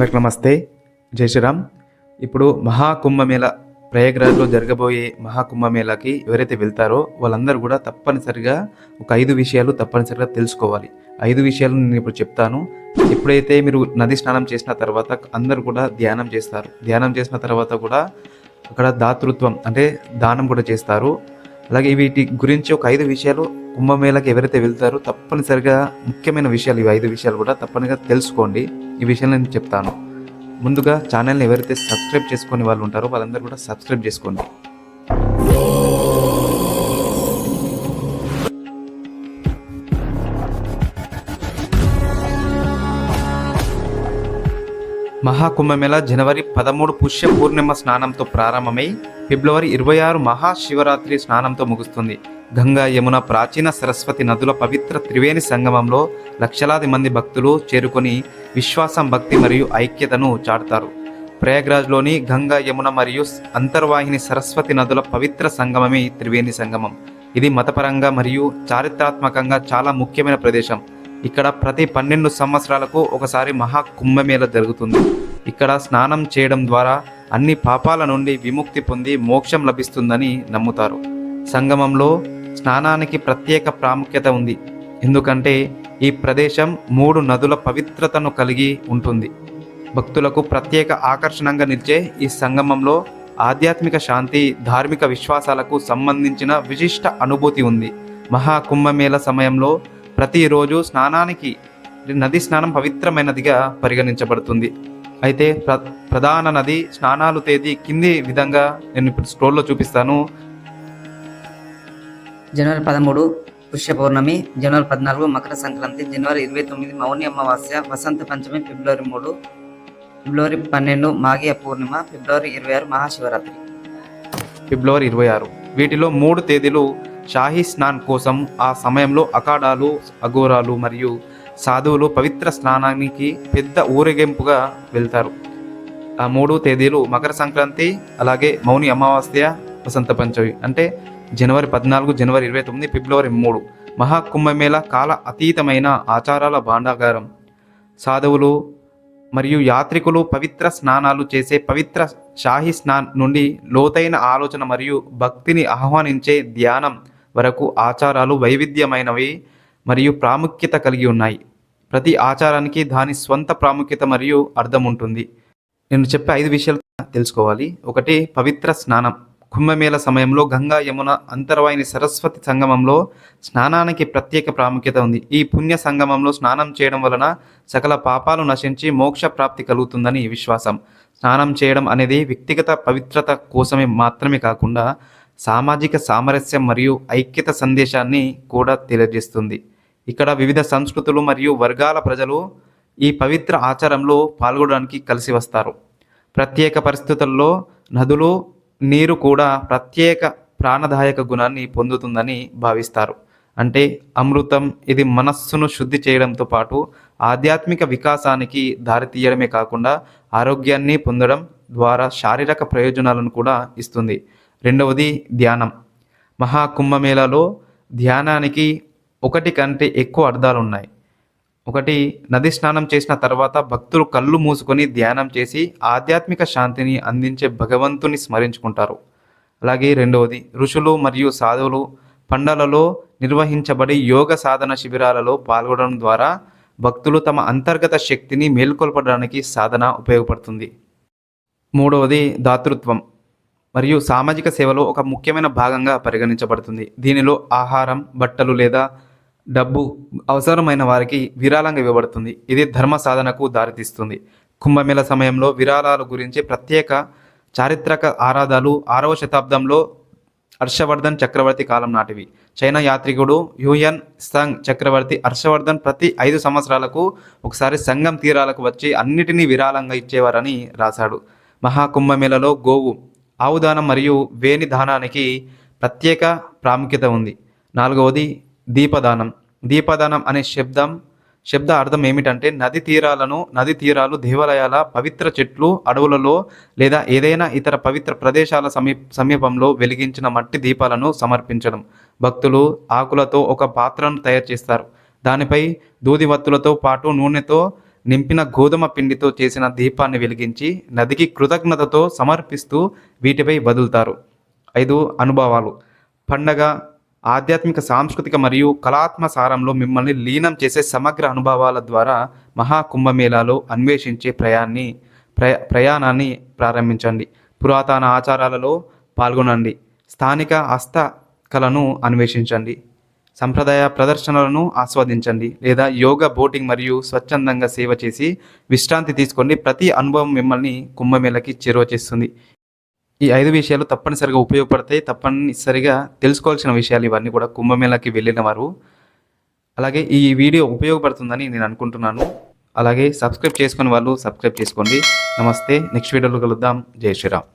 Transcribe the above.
అందరికి నమస్తే, జై శ్రీరామ్. ఇప్పుడు మహాకుంభమేళ ప్రయాగ్రాజ్లో జరగబోయే మహాకుంభమేళాకి ఎవరైతే వెళ్తారో వాళ్ళందరూ కూడా తప్పనిసరిగా ఒక 5 విషయాలు తప్పనిసరిగా తెలుసుకోవాలి. 5 విషయాలు నేను ఇప్పుడు చెప్తాను. ఎప్పుడైతే మీరు నది స్నానం చేసిన తర్వాత అందరూ కూడా ధ్యానం చేస్తారు. ధ్యానం చేసిన తర్వాత కూడా అక్కడ దాతృత్వం అంటే దానం కూడా చేస్తారు. అలాగే వీటి గురించి ఒక 5 విషయాలు కుంభమేళకి ఎవరైతే వెళ్తారో తప్పనిసరిగా ముఖ్యమైన విషయాలు, ఇవి 5 విషయాలు కూడా తప్పనిసరిగా తెలుసుకోండి. ఈ విషయాలు నేను చెప్తాను. ముందుగా ఛానల్ని ఎవరైతే సబ్స్క్రైబ్ చేసుకునే వాళ్ళు ఉంటారో వాళ్ళందరూ కూడా సబ్స్క్రైబ్ చేసుకోండి. మహాకుంభమేళ జనవరి 13 పుష్య పూర్ణిమ స్నానంతో ప్రారంభమై ఫిబ్రవరి 26 మహాశివరాత్రి స్నానంతో ముగుస్తుంది. గంగా, యమున, ప్రాచీన సరస్వతి నదుల పవిత్ర త్రివేణి సంగమంలో లక్షలాది మంది భక్తులు చేరుకొని విశ్వాసం, భక్తి మరియు ఐక్యతను చాటుతారు. ప్రయాగ్రాజ్లోని గంగా, యమున మరియు అంతర్వాహిని సరస్వతి నదుల పవిత్ర సంగమమే త్రివేణి సంగమం. ఇది మతపరంగా మరియు చారిత్రాత్మకంగా చాలా ముఖ్యమైన ప్రదేశం. ఇక్కడ ప్రతి 12 సంవత్సరాలకు ఒకసారి మహాకుంభమేళ జరుగుతుంది. ఇక్కడ స్నానం చేయడం ద్వారా అన్ని పాపాల నుండి విముక్తి పొంది మోక్షం లభిస్తుందని నమ్ముతారు. సంగమంలో స్నానానికి ప్రత్యేక ప్రాముఖ్యత ఉంది, ఎందుకంటే ఈ ప్రదేశం 3 నదుల పవిత్రతను కలిగి ఉంటుంది. భక్తులకు ప్రత్యేక ఆకర్షణగా నిలిచే ఈ సంగమంలో ఆధ్యాత్మిక శాంతి, ధార్మిక విశ్వాసాలకు సంబంధించిన విశిష్ట అనుభూతి ఉంది. మహాకుంభమేళ సమయంలో ప్రతిరోజు స్నానానికి నది స్నానం పవిత్రమైనదిగా పరిగణించబడుతుంది. అయితే ప్రధాన నది స్నానాలు తేదీ కింది విధంగా నేను ఇప్పుడు స్క్రోల్లో చూపిస్తాను. జనవరి 13 పుష్య పౌర్ణమి, జనవరి 14 మకర సంక్రాంతి, జనవరి 29 మౌని అమావాస్య, వసంత పంచమి ఫిబ్రవరి 3, ఫిబ్రవరి 12 మాఘీయ పూర్ణిమ, ఫిబ్రవరి 26 మహాశివరాత్రి. ఫిబ్రవరి 26 వీటిలో 3 తేదీలు షాహీ స్నాన్ కోసం. ఆ సమయంలో అఖాడాలు, అఘోరాలు మరియు సాధువులు పవిత్ర స్నానానికి పెద్ద ఊరేగింపుగా వెళ్తారు. ఆ 3 తేదీలు మకర సంక్రాంతి, అలాగే మౌని అమావాస్య, వసంత పంచమి అంటే జనవరి 14, జనవరి 29, ఫిబ్రవరి 3. మహాకుంభమేళ కాల అతీతమైన ఆచారాల భాండాగారం. సాధువులు మరియు యాత్రికులు పవిత్ర స్నానాలు చేసే పవిత్ర షాహీ స్నాన్ నుండి లోతైన ఆలోచన మరియు భక్తిని ఆహ్వానించే ధ్యానం వరకు ఆచారాలు వైవిధ్యమైనవి మరియు ప్రాముఖ్యత కలిగి ఉన్నాయి. ప్రతి ఆచారానికి దాని స్వంత ప్రాముఖ్యత మరియు అర్థం ఉంటుంది. నేను చెప్పే 5 విషయాలు తెలుసుకోవాలి. 1. పవిత్ర స్నానం. కుంభమేళ సమయంలో గంగా, యమున, అంతర్వాహిని సరస్వతి సంగమంలో స్నానానికి ప్రత్యేక ప్రాముఖ్యత ఉంది. ఈ పుణ్య సంగమంలో స్నానం చేయడం వలన సకల పాపాలు నశించి మోక్ష ప్రాప్తి కలుగుతుందని విశ్వాసం. స్నానం చేయడం అనేది వ్యక్తిగత పవిత్రత కోసమే మాత్రమే కాకుండా సామాజిక సామరస్యం మరియు ఐక్యత సందేశాన్ని కూడా తెలియజేస్తుంది. ఇక్కడ వివిధ సంస్కృతులు మరియు వర్గాల ప్రజలు ఈ పవిత్ర ఆచారంలో పాల్గొనడానికి కలిసి వస్తారు. ప్రత్యేక పరిస్థితుల్లో నదులు, నీరు కూడా ప్రత్యేక ప్రాణదాయక గుణాన్ని పొందుతుందని భావిస్తారు. అంటే అమృతం. ఇది మనస్సును శుద్ధి చేయడంతో పాటు ఆధ్యాత్మిక వికాసానికి దారితీయడమే కాకుండా ఆరోగ్యాన్ని పొందడం ద్వారా శారీరక ప్రయోజనాలను కూడా ఇస్తుంది. 2. ధ్యానం. మహాకుంభమేళలో ధ్యానానికి 1 కంటే ఎక్కువ అర్థాలు ఉన్నాయి. 1. నది స్నానం చేసిన తర్వాత భక్తులు కళ్ళు మూసుకొని ధ్యానం చేసి ఆధ్యాత్మిక శాంతిని అందించే భగవంతుని స్మరించుకుంటారు. అలాగే 2. ఋషులు మరియు సాధువులు పండలలో నిర్వహించబడి యోగ సాధన శిబిరాలలో పాల్గొనడం ద్వారా భక్తులు తమ అంతర్గత శక్తిని మేల్కొల్పడానికి సాధన ఉపయోగపడుతుంది. 3. దాతృత్వం మరియు సామాజిక సేవలో ఒక ముఖ్యమైన భాగంగా పరిగణించబడుతుంది. దీనిలో ఆహారం, బట్టలు లేదా డబ్బు అవసరమైన వారికి విరాళంగా ఇవ్వబడుతుంది. ఇది ధర్మ సాధనకు దారితీస్తుంది. కుంభమేళ సమయంలో విరాళాల గురించి ప్రత్యేక చారిత్రక ఆరాధాలు 6వ శతాబ్దంలో హర్షవర్ధన్ చక్రవర్తి కాలం నాటివి. చైనా యాత్రికుడు హ్యూయన్ సంగ్ చక్రవర్తి హర్షవర్ధన్ ప్రతి 5 సంవత్సరాలకు ఒకసారి సంగం తీరాలకు వచ్చి అన్నిటినీ విరాళంగా ఇచ్చేవారని రాశాడు. మహాకుంభమేళలో గోవు, ఆవు దానం మరియు వేణి దానానికి ప్రత్యేక ప్రాముఖ్యత ఉంది. 4. దీపదానం. దీపదానం అనే శబ్ద అర్థం ఏమిటంటే నది తీరాలు, దేవాలయాల, పవిత్ర చెట్లు, అడవులలో లేదా ఏదైనా ఇతర పవిత్ర ప్రదేశాల సమీపంలో వెలిగించిన మట్టి దీపాలను సమర్పించడం. భక్తులు ఆకులతో ఒక పాత్రను తయారు చేస్తారు. దానిపై దూది వత్తులతో పాటు నూనెతో నింపిన గోధుమ పిండితో చేసిన దీపాన్ని వెలిగించి నదికి కృతజ్ఞతతో సమర్పిస్తూ వీటిపై వదులుతారు. 5 అనుభవాలు. పండగ ఆధ్యాత్మిక, సాంస్కృతిక మరియు కళాత్మక సారంలో మిమ్మల్ని లీనం చేసే సమగ్ర అనుభవాల ద్వారా మహాకుంభమేళాలో అన్వేషించే ప్రయాణాన్ని ప్రారంభించండి. పురాతన ఆచారాలలో పాల్గొనండి. స్థానిక హస్తకళను అన్వేషించండి. సంప్రదాయ ప్రదర్శనలను ఆస్వాదించండి లేదా యోగా, బోటింగ్ మరియు స్వచ్ఛందంగా సేవ చేసి విశ్రాంతి తీసుకోండి. ప్రతి అనుభవం మిమ్మల్ని కుంభమేళకి చేరువ చేస్తుంది. ఈ 5 విషయాలు తప్పనిసరిగా ఉపయోగపడతాయి. తప్పనిసరిగా తెలుసుకోవాల్సిన విషయాలు ఇవన్నీ కూడా కుంభమేళకి వెళ్ళిన వారు. అలాగే ఈ వీడియో ఉపయోగపడుతుందని నేను అనుకుంటున్నాను. అలాగే సబ్స్క్రైబ్ చేసుకునే వాళ్ళు సబ్స్క్రైబ్ చేసుకోండి. నమస్తే. నెక్స్ట్ వీడియోలో కలుద్దాం. జై శ్రీరామ్.